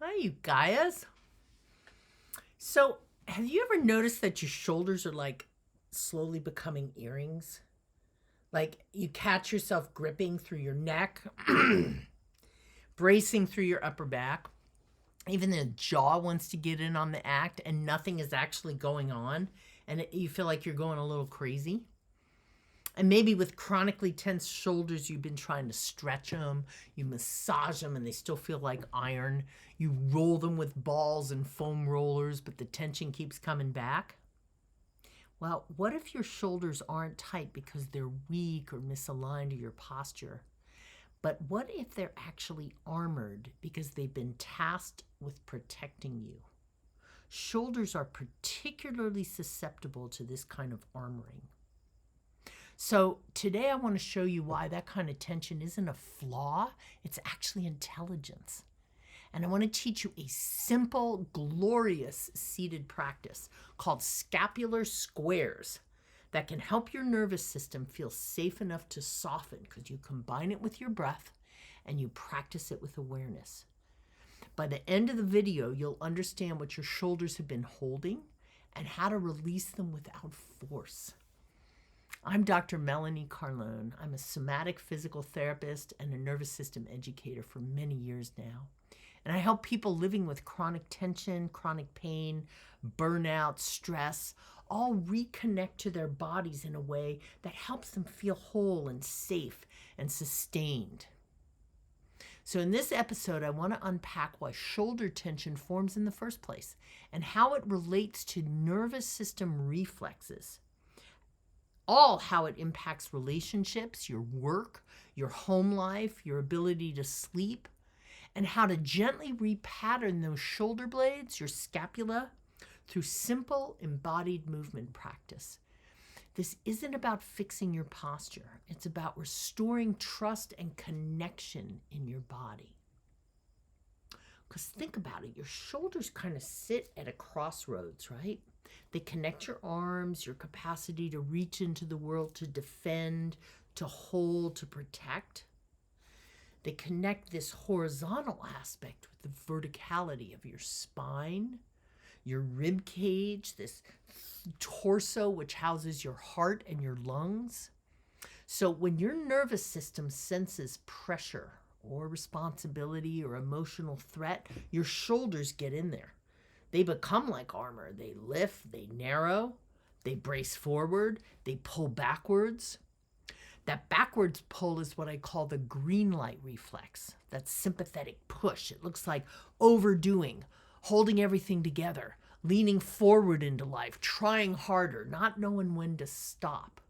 Hi, you guys. So, have you ever noticed that your shoulders are like slowly becoming earrings? Like you catch yourself gripping through your neck, bracing through your upper back. Even the jaw wants to get in on the act, and nothing is actually going on. And you feel like you're going a little crazy. And maybe with chronically tense shoulders, you've been trying to stretch them, you massage them, and they still feel like iron. You roll them with balls and foam rollers, but the tension keeps coming back. Well, what if your shoulders aren't tight because they're weak or misaligned to your posture? But what if they're actually armored because they've been tasked with protecting you? Shoulders are particularly susceptible to this kind of armoring. So today I want to show you why that kind of tension isn't a flaw, it's actually intelligence. And I want to teach you a simple, glorious seated practice called Scapular Squares that can help your nervous system feel safe enough to soften because you combine it with your breath and you practice it with awareness. By the end of the video, you'll understand what your shoulders have been holding and how to release them without force. I'm Dr. Melanie Carlone. I'm a somatic physical therapist and a nervous system educator for many years now. And I help people living with chronic tension, chronic pain, burnout, stress, all reconnect to their bodies in a way that helps them feel whole and safe and sustained. So in this episode, I want to unpack why shoulder tension forms in the first place and how it relates to nervous system reflexes. All how it impacts relationships, your work, your home life, your ability to sleep, and how to gently repattern those shoulder blades, your scapula, through simple embodied movement practice. This isn't about fixing your posture. It's about restoring trust and connection in your body. Because think about it, your shoulders kind of sit at a crossroads, right? They connect your arms, your capacity to reach into the world, to defend, to hold, to protect. They connect this horizontal aspect with the verticality of your spine, your rib cage, this torso which houses your heart and your lungs. So when your nervous system senses pressure or responsibility or emotional threat, your shoulders get in there. They become like armor. They lift, they narrow, they brace forward, they pull backwards. That backwards pull is what I call the green light reflex. That sympathetic push. It looks like overdoing, holding everything together, leaning forward into life, trying harder, not knowing when to stop.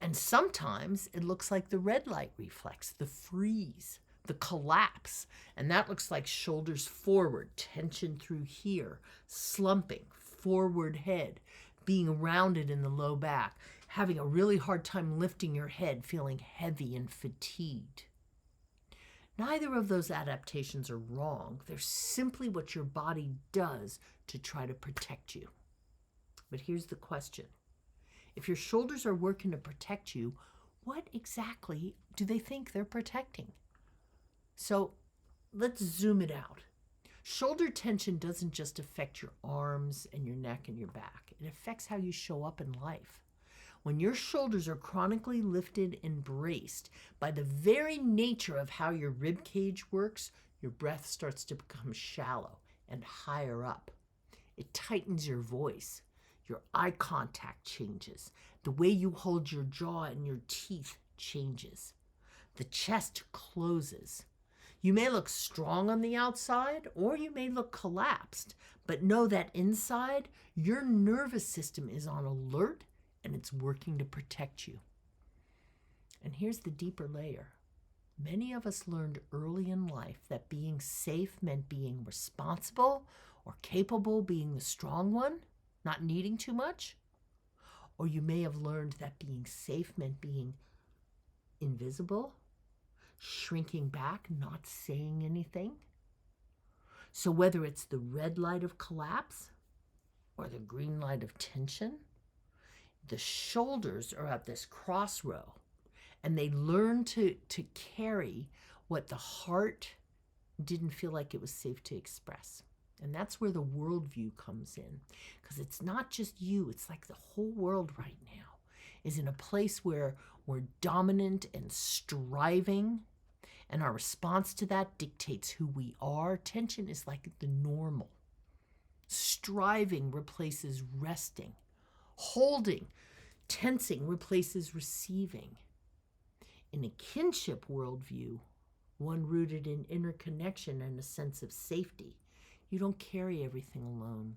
And sometimes it looks like the red light reflex, the freeze, the collapse. And that looks like shoulders forward, tension through here, slumping, forward head, being rounded in the low back, having a really hard time lifting your head, feeling heavy and fatigued. Neither of those adaptations are wrong. They're simply what your body does to try to protect you. But here's the question. If your shoulders are working to protect you, what exactly do they think they're protecting? So let's zoom it out. Shoulder tension doesn't just affect your arms and your neck and your back. It affects how you show up in life. When your shoulders are chronically lifted and braced, by the very nature of how your rib cage works, your breath starts to become shallow and higher up. It tightens your voice. Your eye contact changes. The way you hold your jaw and your teeth changes. The chest closes. You may look strong on the outside or you may look collapsed, but know that inside, your nervous system is on alert and it's working to protect you. And here's the deeper layer. Many of us learned early in life that being safe meant being responsible or capable, being the strong one, not needing too much. Or you may have learned that being safe meant being invisible, shrinking back, not saying anything. So whether it's the red light of collapse or the green light of tension, the shoulders are at this crossroad and they learn to carry what the heart didn't feel like it was safe to express. And that's where the worldview comes in, because it's not just you, it's like the whole world right now is in a place where we're dominant and striving, and our response to that dictates who we are. Tension is like the normal. Striving replaces resting. Holding, tensing replaces receiving. In a kinship worldview, one rooted in interconnection and a sense of safety, you don't carry everything alone.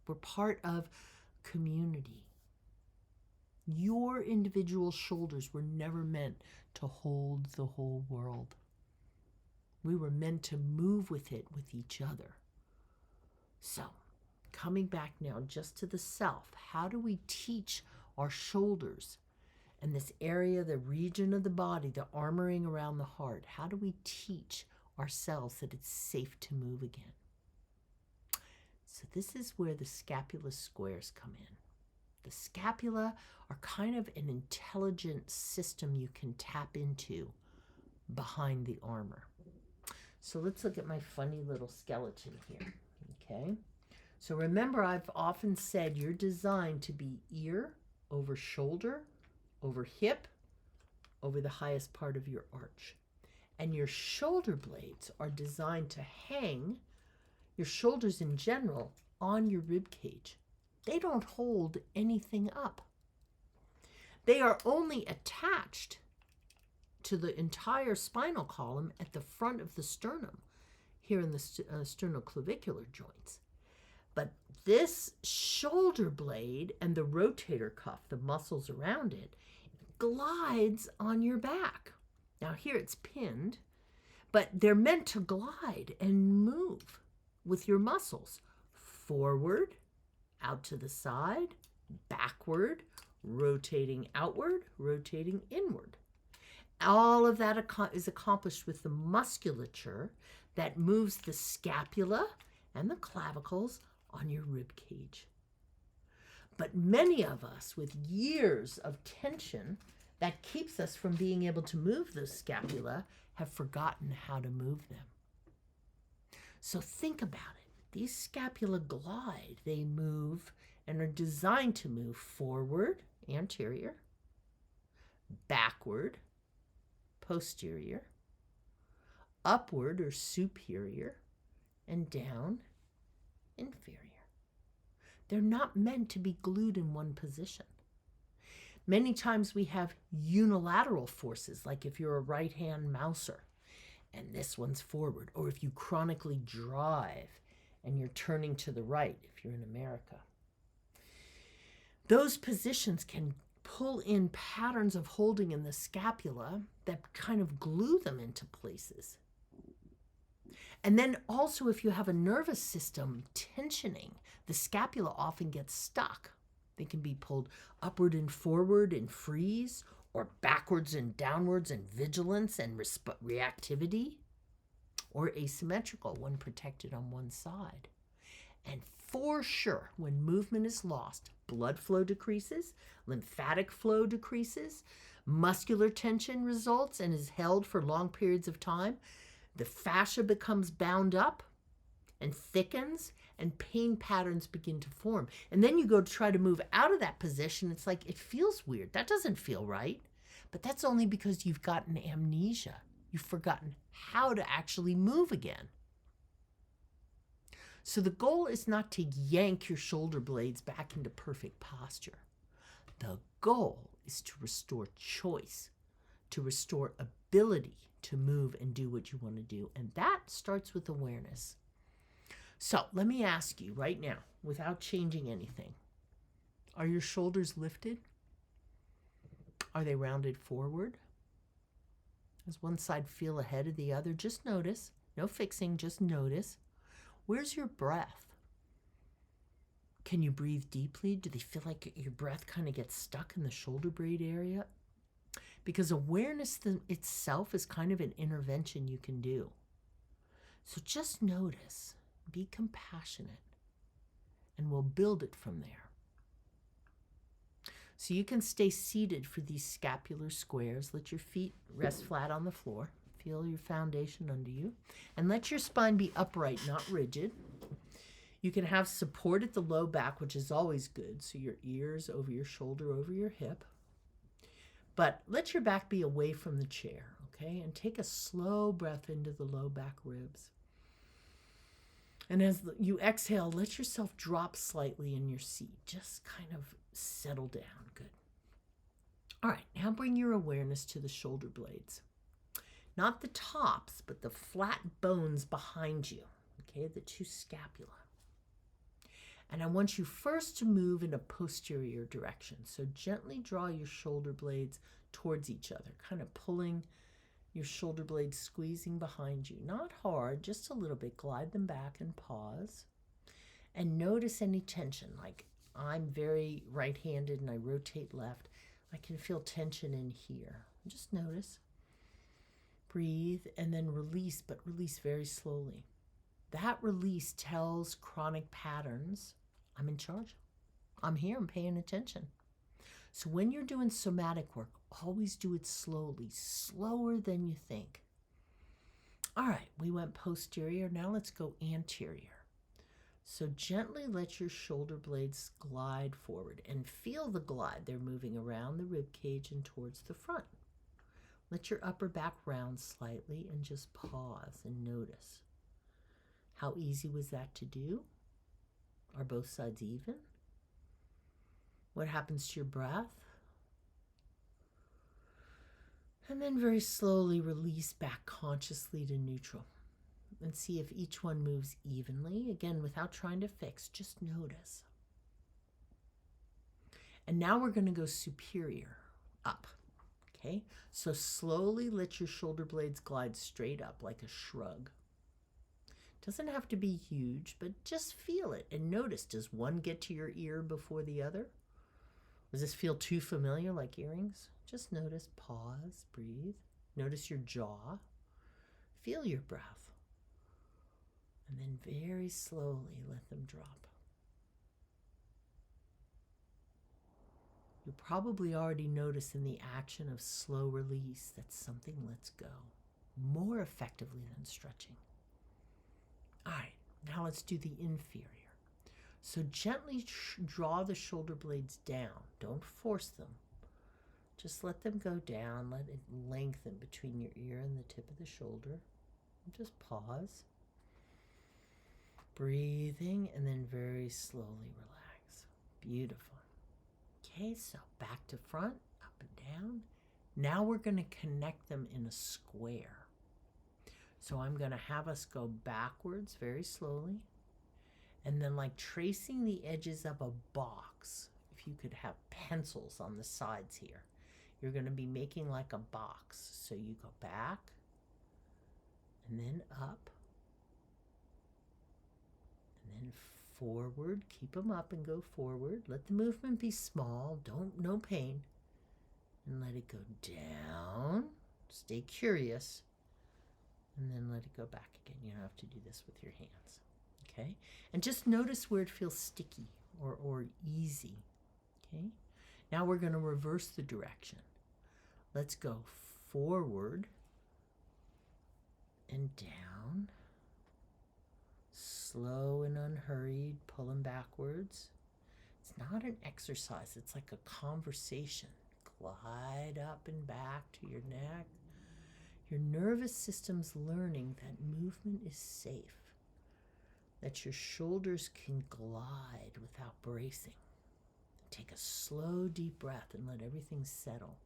We're part of community. Your individual shoulders were never meant to hold the whole world. We were meant to move with it with each other. So, coming back now just to the self, how do we teach our shoulders and this area, the region of the body, the armoring around the heart, how do we teach ourselves that it's safe to move again? So this is where the scapular squares come in. The scapula are kind of an intelligent system you can tap into behind the armor. So let's look at my funny little skeleton here, okay? So remember, I've often said you're designed to be ear over shoulder, over hip, over the highest part of your arch. And your shoulder blades are designed to hang, your shoulders in general, on your rib cage. They don't hold anything up. They are only attached to the entire spinal column at the front of the sternum, here in the sternoclavicular joints. But this shoulder blade and the rotator cuff, the muscles around it, glides on your back. Now here it's pinned, but they're meant to glide and move with your muscles forward, out to the side, backward, rotating outward, rotating inward. All of that is accomplished with the musculature that moves the scapula and the clavicles on your rib cage. But many of us, with years of tension that keeps us from being able to move the scapula, have forgotten how to move them. So think about it. These scapula glide, they move and are designed to move forward, anterior, backward, posterior, upward or superior, and down, inferior. They're not meant to be glued in one position. Many times we have unilateral forces, like if you're a right-hand mouser and this one's forward, or if you chronically drive and you're turning to the right, if you're in America. Those positions can pull in patterns of holding in the scapula that kind of glue them into places. And then also, if you have a nervous system tensioning, the scapula often gets stuck. They can be pulled upward and forward in freeze, or backwards and downwards in vigilance and reactivity, or asymmetrical, one protected on one side. And for sure, when movement is lost, blood flow decreases, lymphatic flow decreases, muscular tension results and is held for long periods of time. The fascia becomes bound up and thickens, and pain patterns begin to form. And then you go to try to move out of that position. It's like, it feels weird. That doesn't feel right. But that's only because you've gotten amnesia. You've forgotten how to actually move again. So the goal is not to yank your shoulder blades back into perfect posture. The goal is to restore choice, to restore ability to move and do what you want to do. And that starts with awareness. So let me ask you right now, without changing anything, are your shoulders lifted? Are they rounded forward? Does one side feel ahead of the other? Just notice. No fixing, just notice. Where's your breath? Can you breathe deeply? Do they feel like your breath kind of gets stuck in the shoulder blade area? Because awareness itself is kind of an intervention you can do. So just notice, be compassionate, and we'll build it from there. So you can stay seated for these scapular squares. Let your feet rest flat on the floor. Feel your foundation under you. And let your spine be upright, not rigid. You can have support at the low back, which is always good. So your ears over your shoulder, over your hip. But let your back be away from the chair, okay? And take a slow breath into the low back ribs. And as you exhale, let yourself drop slightly in your seat. Just kind of settle down. Good. All right, now bring your awareness to the shoulder blades. Not the tops, but the flat bones behind you, okay? The two scapula. And I want you first to move in a posterior direction. So gently draw your shoulder blades towards each other, kind of pulling your shoulder blades, squeezing behind you. Not hard, just a little bit. Glide them back and pause. And notice any tension. Like I'm very right-handed and I rotate left. I can feel tension in here. Just notice. Breathe and then release, but release very slowly. That release tells chronic patterns, I'm in charge. I'm here, I'm paying attention. So when you're doing somatic work, always do it slowly, slower than you think. All right, we went posterior. Now let's go anterior. So gently let your shoulder blades glide forward and feel the glide. They're moving around the rib cage and towards the front. Let your upper back round slightly and just pause and notice. How easy was that to do? Are both sides even? What happens to your breath? And then very slowly release back consciously to neutral. And see if each one moves evenly. Again, without trying to fix, just notice. And now we're going to go superior, up. Okay? So slowly let your shoulder blades glide straight up like a shrug. Doesn't have to be huge, but just feel it and notice. Does one get to your ear before the other? Does this feel too familiar, like earrings? Just notice, pause, breathe. Notice your jaw. Feel your breath. And then very slowly let them drop. You probably already notice in the action of slow release that something lets go more effectively than stretching. All right, now let's do the inferior. So gently draw the shoulder blades down. Don't force them. Just let them go down. Let it lengthen between your ear and the tip of the shoulder. And just pause. Breathing and then very slowly relax. Beautiful. Okay, so back to front, up and down. Now we're going to connect them in a square. So I'm going to have us go backwards very slowly. And then like tracing the edges of a box. If you could have pencils on the sides here. You're going to be making like a box. So you go back and then up. And then forward. Keep them up and go forward. Let the movement be small. No pain. And let it go down. Stay curious. And then let it go back again. You don't have to do this with your hands. Okay? And just notice where it feels sticky or easy. Okay? Now we're going to reverse the direction. Let's go forward and down. Slow and unhurried, pull them backwards. It's not an exercise. It's like a conversation. Glide up and back to your neck. Your nervous system's learning that movement is safe, that your shoulders can glide without bracing. Take a slow, deep breath and let everything settle.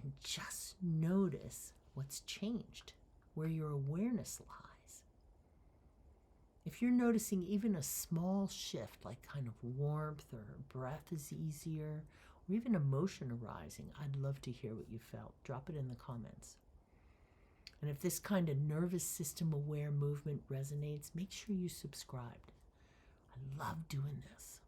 And just notice what's changed, where your awareness lies. If you're noticing even a small shift, like kind of warmth or breath is easier, or even emotion arising, I'd love to hear what you felt. Drop it in the comments. And if this kind of nervous system aware movement resonates, make sure you subscribed. I love doing this.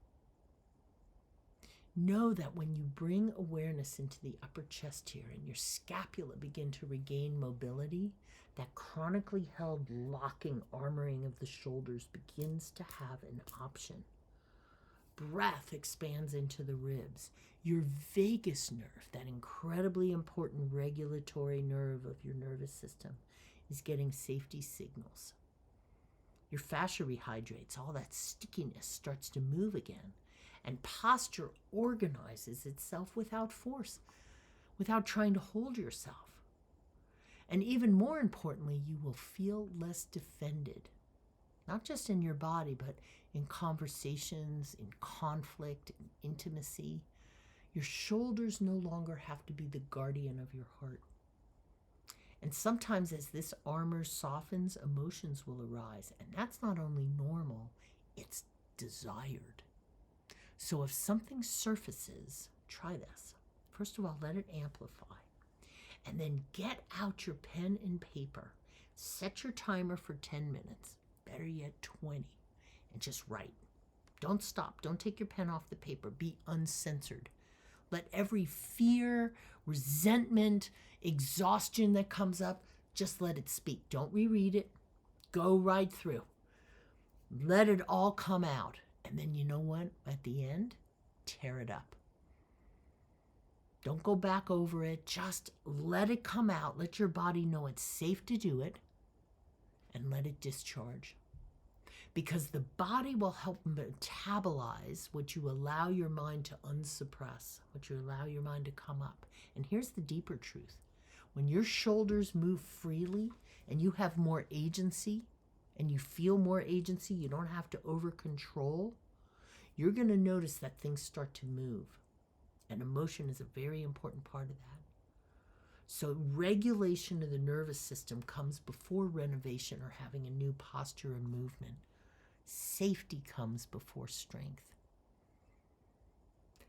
Know that when you bring awareness into the upper chest here and your scapula begin to regain mobility, that chronically held locking armoring of the shoulders begins to have an option. Breath expands into the ribs. Your vagus nerve, that incredibly important regulatory nerve of your nervous system, is getting safety signals. Your fascia rehydrates, all that stickiness starts to move again, and posture organizes itself without force, without trying to hold yourself. And even more importantly, you will feel less defended, not just in your body, but in conversations, in conflict, in intimacy. Your shoulders no longer have to be the guardian of your heart. And sometimes as this armor softens, emotions will arise. And that's not only normal, it's desired. So if something surfaces, try this. First of all, let it amplify. And then get out your pen and paper. Set your timer for 10 minutes. Better yet, 20. And just write. Don't stop. Don't take your pen off the paper. Be uncensored. Let every fear, resentment, exhaustion that comes up, just let it speak. Don't reread it. Go right through. Let it all come out. And then you know what? At the end, tear it up. Don't go back over it. Just let it come out. Let your body know it's safe to do it. And let it discharge. Because the body will help metabolize what you allow your mind to unsuppress, what you allow your mind to come up. And here's the deeper truth. When your shoulders move freely and you have more agency and you feel more agency, you don't have to over control, you're going to notice that things start to move. And emotion is a very important part of that. So regulation of the nervous system comes before renovation or having a new posture and movement. Safety comes before strength.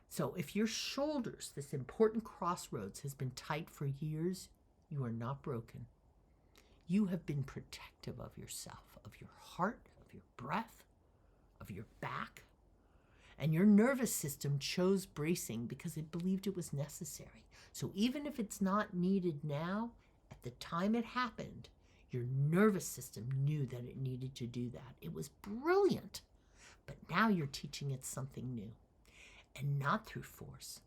So if your shoulders, this important crossroads, has been tight for years, you are not broken. You have been protective of yourself, of your heart, of your breath, of your back. And your nervous system chose bracing because it believed it was necessary. So even if it's not needed now, at the time it happened, your nervous system knew that it needed to do that. It was brilliant. But now you're teaching it something new. And not through force,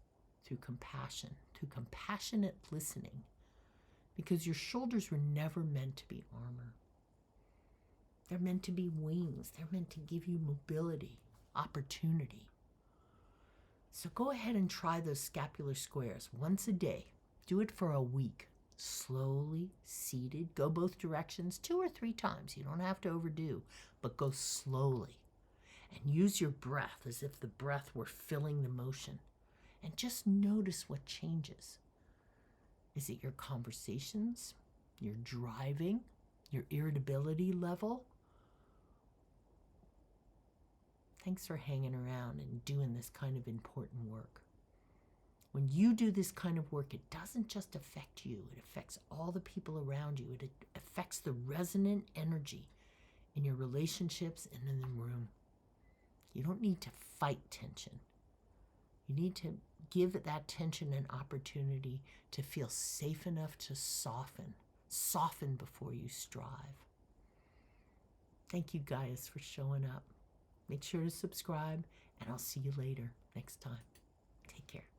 through compassion, through compassionate listening. Because your shoulders were never meant to be armor. They're meant to be wings. They're meant to give you mobility, opportunity. So go ahead and try those scapular squares once a day. Do it for a week. Slowly, seated, go both directions 2 or 3 times. You don't have to overdo, but go slowly. And use your breath as if the breath were filling the motion. And just notice what changes. Is it your conversations, your driving, your irritability level? Thanks for hanging around and doing this kind of important work. When you do this kind of work, it doesn't just affect you. It affects all the people around you. It affects the resonant energy in your relationships and in the room. You don't need to fight tension. You need to give that tension an opportunity to feel safe enough to soften. Soften before you strive. Thank you guys for showing up. Make sure to subscribe, and I'll see you later next time. Take care.